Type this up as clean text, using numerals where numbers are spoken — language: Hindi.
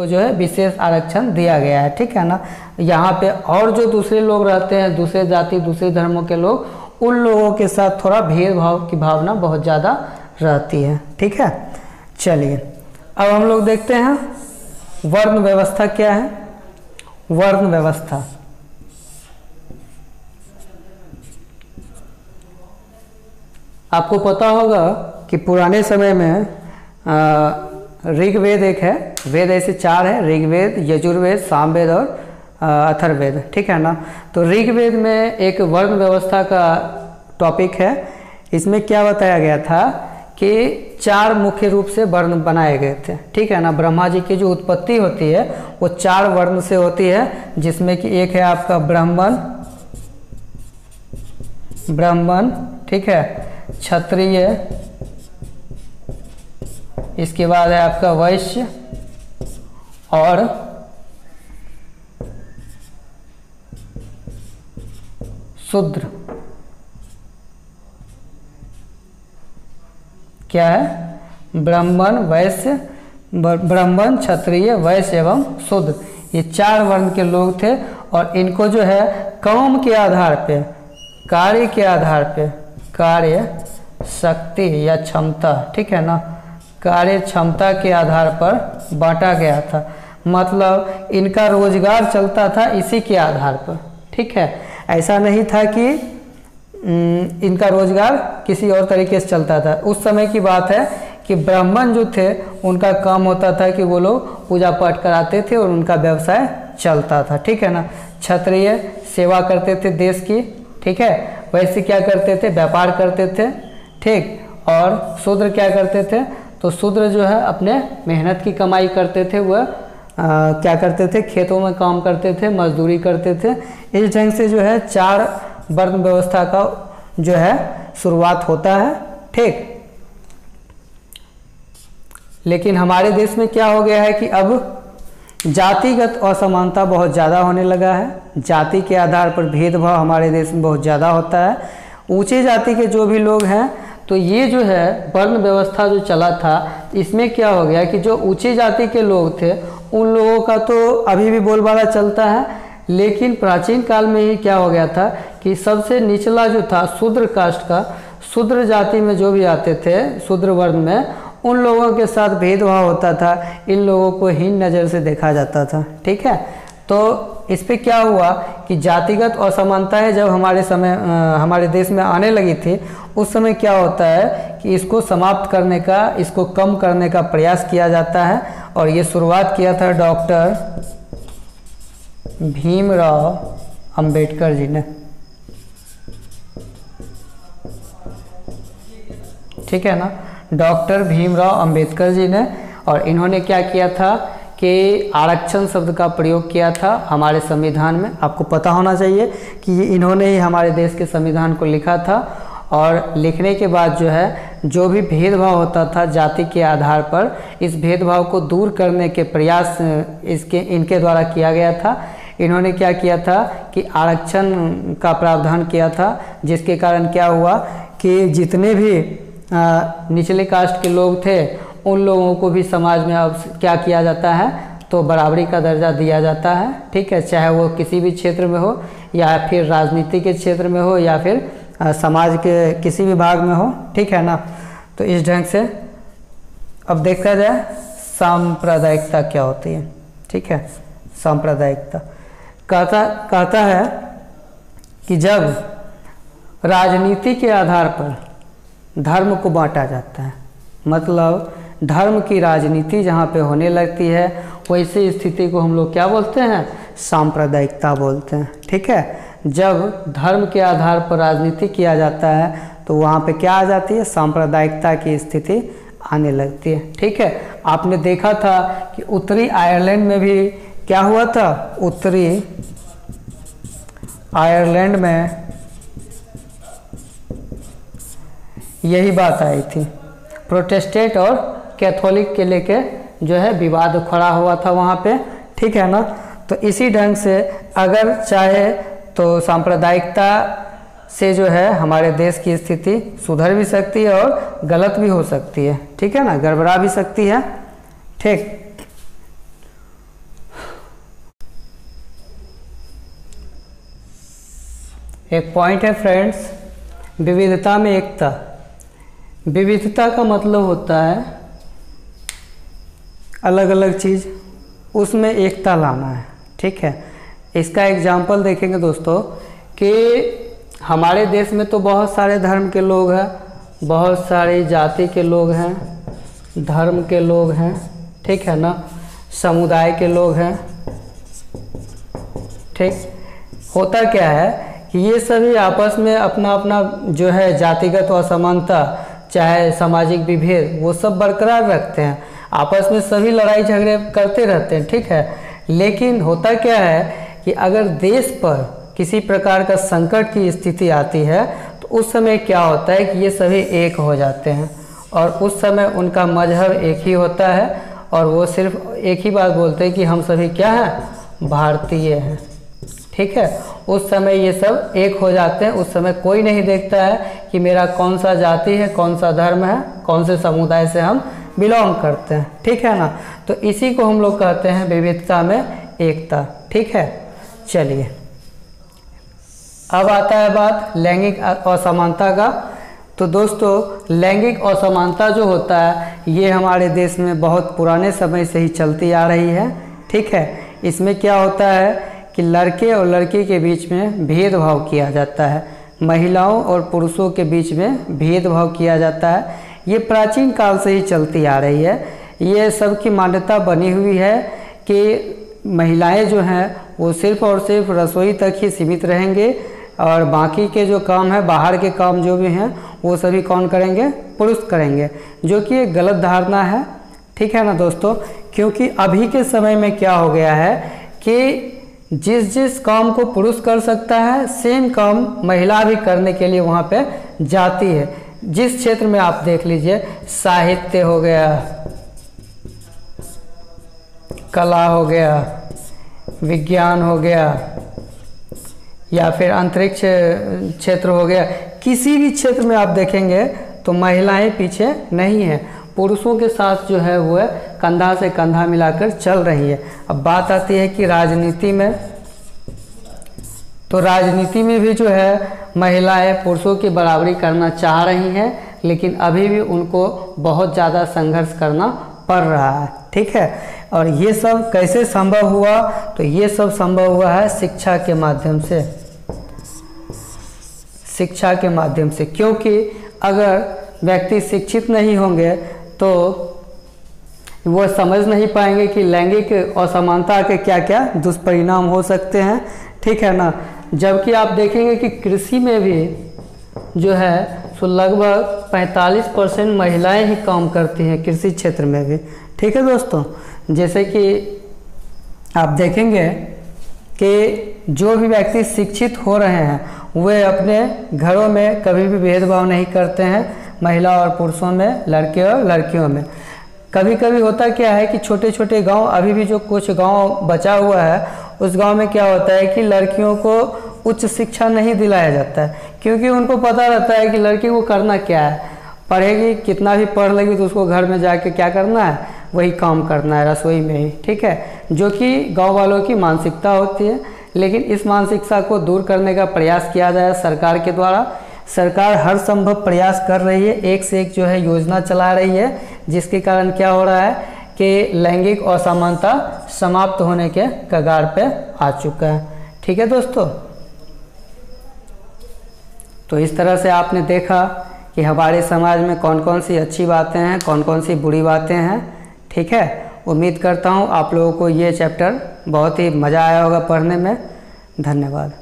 को जो है विशेष आरक्षण दिया गया है, ठीक है ना। यहाँ पे और जो दूसरे लोग रहते हैं, दूसरे जाति दूसरे धर्मों के लोग, उन लोगों के साथ थोड़ा भेदभाव की भावना बहुत ज़्यादा रहती है, ठीक है। चलिए अब हम लोग देखते हैं वर्ण व्यवस्था क्या है। वर्ण व्यवस्था आपको पता होगा कि पुराने समय में ऋग्वेद एक है, वेद ऐसे 4 है, ऋग्वेद, यजुर्वेद, सामवेद और अथर्ववेद, ठीक है ना। तो ऋग्वेद में एक वर्ण व्यवस्था का टॉपिक है। इसमें क्या बताया गया था कि 4 मुख्य रूप से वर्ण बनाए गए थे, ठीक है ना। ब्रह्मा जी की जो उत्पत्ति होती है वो 4 वर्ण से होती है, जिसमें कि एक है आपका ब्राह्मण, ठीक है, क्षत्रिय, इसके बाद है आपका वैश्य और शूद्र। क्या है? ब्राह्मण, क्षत्रिय, वैश्य एवं शूद्र, ये 4 वर्ण के लोग थे। और इनको जो है काम के आधार पे, कार्य के आधार पे, कार्य शक्ति या क्षमता, ठीक है ना, कार्य क्षमता के आधार पर बांटा गया था। मतलब इनका रोजगार चलता था इसी के आधार पर, ठीक है। ऐसा नहीं था कि इनका रोजगार किसी और तरीके से चलता था। उस समय की बात है कि ब्राह्मण जो थे उनका काम होता था कि वो लोग पूजा पाठ कराते थे और उनका व्यवसाय चलता था, ठीक है ना। क्षत्रिय सेवा करते थे देश की, ठीक है। वैसे क्या करते थे? व्यापार करते थे, ठीक। और शूद्र क्या करते थे? तो शूद्र जो है अपने मेहनत की कमाई करते थे, वह क्या करते थे? खेतों में काम करते थे, मजदूरी करते थे। इस ढंग से जो है 4 वर्ण व्यवस्था का जो है शुरुआत होता है, ठीक। लेकिन हमारे देश में क्या हो गया है कि अब जातिगत असमानता बहुत ज़्यादा होने लगा है। जाति के आधार पर भेदभाव हमारे देश में बहुत ज़्यादा होता है। ऊंचे जाति के जो भी लोग हैं, तो ये जो है वर्ण व्यवस्था जो चला था, इसमें क्या हो गया कि जो ऊंची जाति के लोग थे उन लोगों का तो अभी भी बोलबाला चलता है। लेकिन प्राचीन काल में ही क्या हो गया था कि सबसे निचला जो था शूद्र कास्ट का, शूद्र जाति में जो भी आते थे शूद्र वर्ण में, उन लोगों के साथ भेदभाव होता था। इन लोगों को हीन नज़र से देखा जाता था, ठीक है। तो इस पे क्या हुआ कि जातिगत असमानताएं जब हमारे देश में आने लगी थी, उस समय क्या होता है कि इसको समाप्त करने का, इसको कम करने का प्रयास किया जाता है। और ये शुरुआत किया था डॉक्टर भीमराव अंबेडकर जी ने, ठीक है ना, डॉक्टर भीमराव अंबेडकर जी ने। और इन्होंने क्या किया था कि आरक्षण शब्द का प्रयोग किया था हमारे संविधान में। आपको पता होना चाहिए कि इन्होंने ही हमारे देश के संविधान को लिखा था। और लिखने के बाद जो है जो भी भेदभाव होता था जाति के आधार पर, इस भेदभाव को दूर करने के प्रयास इनके द्वारा किया गया था। इन्होंने क्या किया था कि आरक्षण का प्रावधान किया था, जिसके कारण क्या हुआ कि जितने भी निचले कास्ट के लोग थे उन लोगों को भी समाज में अब क्या किया जाता है, तो बराबरी का दर्जा दिया जाता है, ठीक है। चाहे वो किसी भी क्षेत्र में हो, या फिर राजनीति के क्षेत्र में हो, या फिर समाज के किसी भी भाग में हो, ठीक है ना। तो इस ढंग से अब देखा जाए सांप्रदायिकता क्या होती है, ठीक है। सांप्रदायिकता कहता है कि जब राजनीति के आधार पर धर्म को बांटा जाता है, मतलब धर्म की राजनीति जहाँ पे होने लगती है, वैसी स्थिति को हम लोग क्या बोलते हैं? सांप्रदायिकता बोलते हैं, ठीक है। जब धर्म के आधार पर राजनीति किया जाता है तो वहाँ पे क्या आ जाती है? सांप्रदायिकता की स्थिति आने लगती है, ठीक है। आपने देखा था कि उत्तरी आयरलैंड में भी क्या हुआ था? उत्तरी आयरलैंड में यही बात आई थी। प्रोटेस्टेंट और कैथोलिक के लेके जो है विवाद खड़ा हुआ था वहाँ पे, ठीक है ना। तो इसी ढंग से अगर चाहे तो सांप्रदायिकता से जो है हमारे देश की स्थिति सुधर भी सकती है और गलत भी हो सकती है, ठीक है ना, गड़बड़ा भी सकती है, ठीक। एक पॉइंट है फ्रेंड्स, विविधता में एकता। विविधता का मतलब होता है अलग अलग चीज़, उसमें एकता लाना है। ठीक है, इसका एग्जाम्पल देखेंगे दोस्तों कि हमारे देश में तो बहुत सारे धर्म के लोग हैं, बहुत सारी जाति के लोग हैं, धर्म के लोग हैं, ठीक है ना, समुदाय के लोग हैं। ठीक, होता क्या है कि ये सभी आपस में अपना अपना जो है जातिगत असमानता, चाहे सामाजिक विभेद, वो सब बरकरार रखते हैं, आपस में सभी लड़ाई झगड़े करते रहते हैं। ठीक है, लेकिन होता क्या है कि अगर देश पर किसी प्रकार का संकट की स्थिति आती है तो उस समय क्या होता है कि ये सभी एक हो जाते हैं और उस समय उनका मजहब एक ही होता है और वो सिर्फ एक ही बात बोलते हैं कि हम सभी क्या हैं, भारतीय हैं। ठीक है, उस समय ये सब एक हो जाते हैं। उस समय कोई नहीं देखता है कि मेरा कौन सा जाति है, कौन सा धर्म है, कौन से समुदाय से हम बिलोंग करते हैं। ठीक है ना, तो इसी को हम लोग कहते हैं विविधता में एकता। ठीक है, चलिए अब आता है बात लैंगिक असमानता का। तो दोस्तों लैंगिक असमानता जो होता है ये हमारे देश में बहुत पुराने समय से ही चलती आ रही है। ठीक है, इसमें क्या होता है कि लड़के और लड़की के बीच में भेदभाव किया जाता है, महिलाओं और पुरुषों के बीच में भेदभाव किया जाता है। ये प्राचीन काल से ही चलती आ रही है। ये सबकी मान्यता बनी हुई है कि महिलाएं जो हैं वो सिर्फ और सिर्फ रसोई तक ही सीमित रहेंगे और बाकी के जो काम है, बाहर के काम जो भी हैं, वो सभी कौन करेंगे, पुरुष करेंगे, जो कि एक गलत धारणा है। ठीक है ना दोस्तों, क्योंकि अभी के समय में क्या हो गया है कि जिस जिस काम को पुरुष कर सकता है सेम काम महिला भी करने के लिए वहाँ पे जाती है। जिस क्षेत्र में आप देख लीजिए, साहित्य हो गया, कला हो गया, विज्ञान हो गया, या फिर अंतरिक्ष क्षेत्र हो गया, किसी भी क्षेत्र में आप देखेंगे तो महिलाएं पीछे नहीं हैं, पुरुषों के साथ जो है वो कंधा से कंधा मिलाकर चल रही है। अब बात आती है कि राजनीति में, तो राजनीति में भी जो है महिलाएं पुरुषों की बराबरी करना चाह रही हैं, लेकिन अभी भी उनको बहुत ज़्यादा संघर्ष करना पड़ रहा है। ठीक है, और ये सब कैसे संभव हुआ, तो ये सब संभव हुआ है शिक्षा के माध्यम से। शिक्षा के माध्यम से, क्योंकि अगर व्यक्ति शिक्षित नहीं होंगे तो वो समझ नहीं पाएंगे कि लैंगिक असमानता के क्या क्या दुष्परिणाम हो सकते हैं। ठीक है ना, जबकि आप देखेंगे कि कृषि में भी जो है तो लगभग 45% महिलाएं ही काम करती हैं कृषि क्षेत्र में भी। ठीक है दोस्तों, जैसे कि आप देखेंगे कि जो भी व्यक्ति शिक्षित हो रहे हैं वे अपने घरों में कभी भी भेदभाव नहीं करते हैं, महिला और पुरुषों में, लड़के और लड़कियों में। कभी कभी होता क्या है कि छोटे छोटे गांव, अभी भी जो कुछ गांव बचा हुआ है, उस गांव में क्या होता है कि लड़कियों को उच्च शिक्षा नहीं दिलाया जाता है, क्योंकि उनको पता रहता है कि लड़की को करना क्या है, पढ़ेगी, कितना भी पढ़ लेगी तो उसको घर में जाके क्या करना है, वही काम करना है, रसोई में ही। ठीक है, जो कि गाँव वालों की मानसिकता होती है, लेकिन इस मानसिकता को दूर करने का प्रयास किया जाए सरकार के द्वारा। सरकार हर संभव प्रयास कर रही है, एक से एक जो है योजना चला रही है, जिसके कारण क्या हो रहा है कि लैंगिक असमानता समाप्त होने के कगार पे आ चुका है। ठीक है दोस्तों, तो इस तरह से आपने देखा कि हमारे समाज में कौन कौन सी अच्छी बातें हैं, कौन कौन सी बुरी बातें हैं। ठीक है, उम्मीद करता हूँ आप लोगों को ये चैप्टर बहुत ही मज़ा आया होगा पढ़ने में। धन्यवाद।